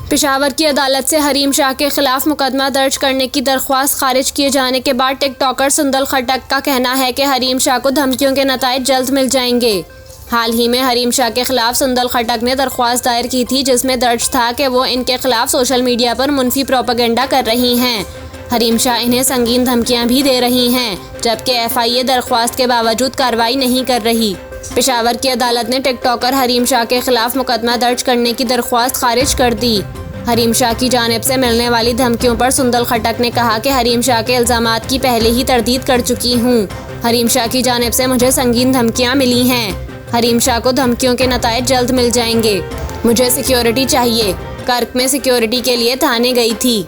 पेशावर की अदालत से हरीम शाह के खिलाफ मुकदमा दर्ज करने की दरख्वास्त खारिज किए जाने के बाद टिकटॉकर सुंदल खटक का कहना है कि हरीम शाह को धमकियों के नताइज जल्द मिल जाएंगे। हाल ही में हरीम शाह के खिलाफ सुंदल खटक ने दरख्वास्त दायर की थी, जिसमें दर्ज था कि वो इनके खिलाफ सोशल मीडिया पर मुनफी प्रोपेगेंडा कर रही हैं। हरीम शाह इन्हें संगीन धमकियां भी दे रही हैं, जबकि FIA दरख्वास्त के बावजूद कार्रवाई नहीं कर रही। पेशावर की अदालत ने टिकटॉकर हरीम शाह के खिलाफ मुकदमा दर्ज करने की दरख्वास्त खारिज कर दी। हरीम शाह की जानिब से मिलने वाली धमकियों पर सुंदल खटक ने कहा कि हरीम शाह के इल्जामात की पहले ही तरदीद कर चुकी हूँ। हरीम शाह की जानिब से मुझे संगीन धमकियाँ मिली हैं। हरीम शाह को धमकियों के नताइज जल्द मिल जाएंगे। मुझे सिक्योरिटी चाहिए। कर्क में सिक्योरिटी के लिए थाने गई थी।